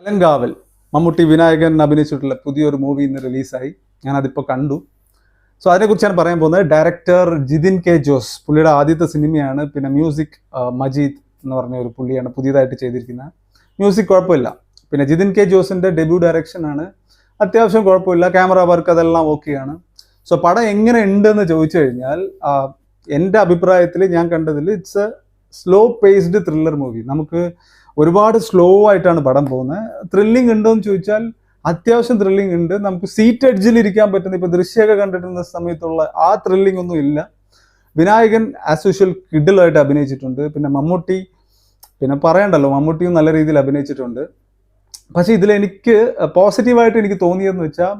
അലങ്കാവൽ മമ്മൂട്ടി വിനായകൻ അഭിനയിച്ചിട്ടുള്ള പുതിയൊരു മൂവി ഇന്ന് റിലീസായി. ഞാനതിപ്പോൾ കണ്ടു. സോ അതിനെക്കുറിച്ചാണ് പറയാൻ പോകുന്നത്. ഡയറക്ടർ ജിതിൻ കെ ജോസ്, പുള്ളിയുടെ ആദ്യത്തെ സിനിമയാണ്. പിന്നെ മ്യൂസിക് മജീദ് എന്ന് പറഞ്ഞ ഒരു പുള്ളിയാണ് പുതിയതായിട്ട് ചെയ്തിരിക്കുന്നത്. മ്യൂസിക് കുഴപ്പമില്ല. പിന്നെ ജിതിൻ കെ ജോസിൻ്റെ ഡെബ്യൂ ഡയറക്ഷനാണ്. അത്യാവശ്യം കുഴപ്പമില്ല. ക്യാമറ വർക്ക് അതെല്ലാം ഓക്കെയാണ്. സോ പടം എങ്ങനെ ഉണ്ടെന്ന് ചോദിച്ചു കഴിഞ്ഞാൽ എൻ്റെ അഭിപ്രായത്തിൽ ഞാൻ കണ്ടതിൽ it's A slow paced thriller movie. നമുക്ക് ഒരുപാട് സ്ലോ ആയിട്ടാണ് പടം പോകുന്നത്. ത്രില്ലിംഗ് ഉണ്ടോ എന്ന് ചോദിച്ചാൽ അത്യാവശ്യം ത്രില്ലിംഗ് ഉണ്ട്. നമുക്ക് സീറ്റ് എഡ്ജിൽ ഇരിക്കാൻ പറ്റുന്ന, ഇപ്പോൾ ദൃശ്യമൊക്കെ കണ്ടിട്ടുന്ന സമയത്തുള്ള ആ ത്രില്ലിംഗ് ഒന്നും ഇല്ല. വിനായകൻ ആസ് യൂഷ്വൽ കിഡിലായിട്ട് അഭിനയിച്ചിട്ടുണ്ട്. പിന്നെ മമ്മൂട്ടി, പിന്നെ പറയണ്ടല്ലോ, മമ്മൂട്ടിയും നല്ല രീതിയിൽ അഭിനയിച്ചിട്ടുണ്ട്. പക്ഷേ ഇതിലെനിക്ക് പോസിറ്റീവായിട്ട് എനിക്ക് തോന്നിയതെന്ന് വെച്ചാൽ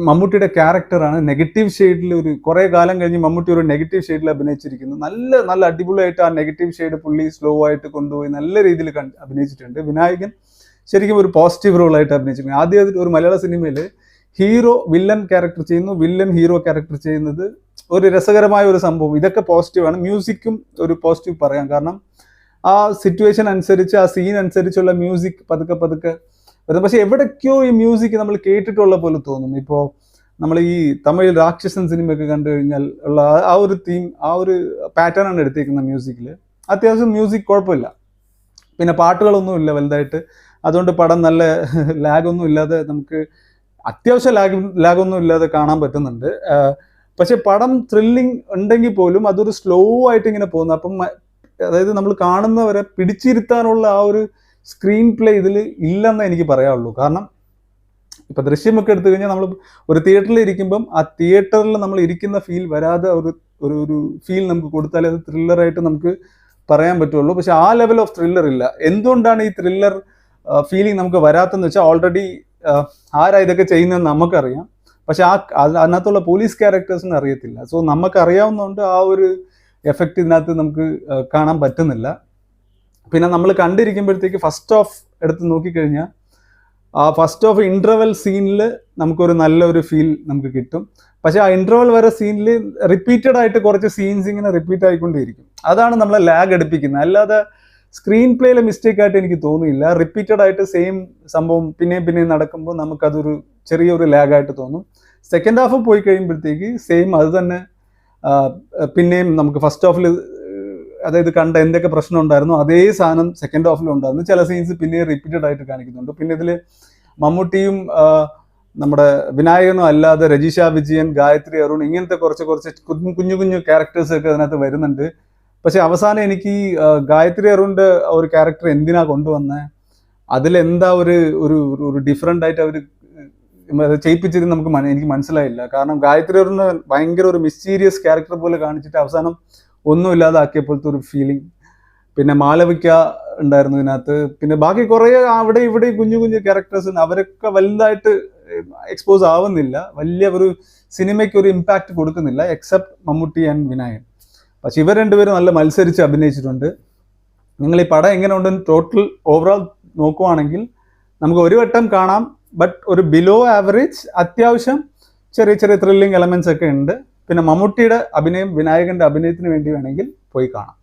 മമ്മൂട്ടിയുടെ ക്യാരക്ടറാണ് നെഗറ്റീവ് ഷെയ്ഡിൽ. ഒരു കുറേ കാലം കഴിഞ്ഞ് മമ്മൂട്ടി ഒരു നെഗറ്റീവ് ഷെയ്ഡിൽ അഭിനയിച്ചിരിക്കുന്നു. നല്ല അടിപൊളിയായിട്ട് ആ നെഗറ്റീവ് ഷെയ്ഡ് പുള്ളി സ്ലോ ആയിട്ട് കൊണ്ടുപോയി നല്ല രീതിയിൽ അഭിനയിച്ചിട്ടുണ്ട്. വിനായകൻ ശരിക്കും ഒരു പോസിറ്റീവ് റോളായിട്ട് അഭിനയിച്ചിട്ടുണ്ട്. ആദ്യമായിട്ട് ഒരു മലയാള സിനിമയിൽ ഹീറോ വില്ലൻ ക്യാരക്ടർ ചെയ്യുന്നു, വില്ലൻ ഹീറോ ക്യാരക്ടർ ചെയ്യുന്നത് ഒരു രസകരമായ ഒരു സംഭവം. ഇതൊക്കെ പോസിറ്റീവാണ്. മ്യൂസിക്കും ഒരു പോസിറ്റീവ് പറയാം. കാരണം ആ സിറ്റുവേഷൻ അനുസരിച്ച്, ആ സീൻ അനുസരിച്ചുള്ള മ്യൂസിക് പതുക്കെ വരുന്നത്. പക്ഷെ എവിടേക്കോ ഈ മ്യൂസിക് നമ്മൾ കേട്ടിട്ടുള്ള പോലെ തോന്നും. ഇപ്പോൾ നമ്മൾ ഈ തമിഴ് രാക്ഷസൻ സിനിമയൊക്കെ കണ്ടു കഴിഞ്ഞാൽ ഉള്ള ആ ഒരു തീം, ആ ഒരു പാറ്റേൺ ആണ് എടുത്തേക്കുന്ന മ്യൂസിക്കിൽ. അത്യാവശ്യം മ്യൂസിക് കുഴപ്പമില്ല. പിന്നെ പാട്ടുകളൊന്നും ഇല്ല വലുതായിട്ട്. അതുകൊണ്ട് പടം നല്ല ലാഗൊന്നും ഇല്ലാതെ, നമുക്ക് അത്യാവശ്യം ലാഗൊന്നും ഇല്ലാതെ കാണാൻ പറ്റുന്നുണ്ട്. പക്ഷെ പടം ത്രില്ലിംഗ് ഉണ്ടെങ്കിൽ പോലും അതൊരു സ്ലോ ആയിട്ട് ഇങ്ങനെ പോകുന്നു. അപ്പം അതായത് നമ്മൾ കാണുന്നവരെ പിടിച്ചിരുത്താനുള്ള ആ ഒരു സ്ക്രീൻ പ്ലേ ഇതിൽ ഇല്ലെന്നേ എനിക്ക് പറയാനുള്ളൂ. കാരണം ഇപ്പം ദൃശ്യമൊക്കെ എടുത്തു കഴിഞ്ഞാൽ നമ്മൾ ഒരു തിയേറ്ററിൽ ഇരിക്കുമ്പം ആ തിയേറ്ററിൽ നമ്മൾ ഇരിക്കുന്ന ഫീൽ വരാതെ ഒരു ഫീൽ നമുക്ക് കൊടുത്താലേ അത് ത്രില്ലറായിട്ട് നമുക്ക് പറയാൻ പറ്റുള്ളൂ. പക്ഷെ ആ ലെവൽ ഓഫ് ത്രില്ലർ ഇല്ല. എന്തുകൊണ്ടാണ് ഈ ത്രില്ലർ ഫീലിംഗ് നമുക്ക് വരാത്തെന്ന് വെച്ചാൽ, ഓൾറെഡി ആരാ ഇതൊക്കെ ചെയ്യുന്നതെന്ന് നമുക്കറിയാം. പക്ഷെ അതിനകത്തുള്ള പോലീസ് ക്യാരക്ടേഴ്സിന് അറിയത്തില്ല. സോ നമുക്കറിയാവുന്നതുകൊണ്ട് ആ ഒരു എഫക്റ്റ് ഇതിനകത്ത് നമുക്ക് കാണാൻ പറ്റുന്നില്ല. പിന്നെ നമ്മൾ കണ്ടിരിക്കുമ്പോഴത്തേക്ക് ഫസ്റ്റ് ഹാഫ് എടുത്ത് നോക്കിക്കഴിഞ്ഞാൽ ആ ഫസ്റ്റ് ഹാഫ് ഇൻ്റർവെൽ സീനിൽ നമുക്കൊരു നല്ലൊരു ഫീൽ നമുക്ക് കിട്ടും. പക്ഷേ ആ ഇൻ്റർവെൽ വരെ സീനിൽ റിപ്പീറ്റഡ് ആയിട്ട് കുറച്ച് സീൻസ് ഇങ്ങനെ റിപ്പീറ്റ് ആയിക്കൊണ്ടേയിരിക്കും. അതാണ് നമ്മളെ ലാഗ് അടുപ്പിക്കുന്നത്. അല്ലാതെ സ്ക്രീൻ പ്ലേയിലെ മിസ്റ്റേക്ക് ആയിട്ട് എനിക്ക് തോന്നിയില്ല. റിപ്പീറ്റഡ് ആയിട്ട് സെയിം സംഭവം പിന്നെയും നടക്കുമ്പോൾ നമുക്കതൊരു ചെറിയൊരു ലാഗായിട്ട് തോന്നും. സെക്കൻഡ് ഹാഫ് പോയി കഴിയുമ്പോഴത്തേക്ക് സെയിം അത് തന്നെ പിന്നെയും നമുക്ക് ഫസ്റ്റ് ഹാഫിൽ അതായത് കണ്ട എന്തൊക്കെ പ്രശ്നം ഉണ്ടായിരുന്നു അതേ സാധനം സെക്കൻഡ് ഹാഫിലും ഉണ്ടായിരുന്നു. ചില സീൻസ് പിന്നെയും റിപ്പീറ്റഡ് ആയിട്ട് കാണിക്കുന്നുണ്ട്. പിന്നെ ഇതിൽ മമ്മൂട്ടിയും നമ്മുടെ വിനായകനും അല്ലാതെ രജിഷ വിജയൻ, ഗായത്രി അരുൺ, ഇങ്ങനത്തെ കുറച്ച് കുഞ്ഞു ക്യാരക്ടേഴ്സൊക്കെ അതിനകത്ത് വരുന്നുണ്ട്. പക്ഷെ അവസാനം എനിക്ക് ഗായത്രി അരുണിൻ്റെ ഒരു ക്യാരക്ടർ എന്തിനാ കൊണ്ടുവന്നത്, അതിലെന്താ ഒരു ഡിഫറെൻ്റ് ആയിട്ട് അവർ ചെയ്യിപ്പിച്ചത് എനിക്ക് മനസ്സിലായില്ല. കാരണം ഗായത്രി അരുണിന് ഭയങ്കര ഒരു മിസ്റ്റീരിയസ് ക്യാരക്ടർ പോലെ കാണിച്ചിട്ട് അവസാനം ഒന്നുമില്ലാതെ ആക്കിയപ്പോഴത്തെ ഒരു ഫീലിംഗ്. പിന്നെ മാലവിക ഉണ്ടായിരുന്നു ഇതിനകത്ത്. പിന്നെ ബാക്കി കുറേ അവിടെ ഇവിടെ കുഞ്ഞു ക്യാരക്ടേഴ്സ് അവരൊക്കെ വലുതായിട്ട് എക്സ്പോസ് ആവുന്നില്ല. വലിയ ഒരു സിനിമയ്ക്ക് ഒരു ഇമ്പാക്റ്റ് കൊടുക്കുന്നില്ല, എക്സെപ്റ്റ് മമ്മൂട്ടി ആൻഡ് വിനായകൻ. പക്ഷെ ഇവർ രണ്ടുപേരും നല്ല മത്സരിച്ച് അഭിനയിച്ചിട്ടുണ്ട്. നിങ്ങൾ ഈ പടം എങ്ങനെ ഉണ്ടെന്ന് ടോട്ടൽ ഓവറോൾ നോക്കുവാണെങ്കിൽ നമുക്ക് ഒരു വട്ടം കാണാം. ബട്ട് ഒരു ബിലോ ആവറേജ്, അത്യാവശ്യം ചെറിയ ത്രില്ലിംഗ് എലമെന്റ്സ് ഒക്കെ ഉണ്ട്. പിന്നെ മമ്മൂട്ടിയുടെ അഭിനയം, വിനായകന്റെ അഭിനയത്തിന് വേണ്ടി വേണമെങ്കിൽ പോയി കാണാം.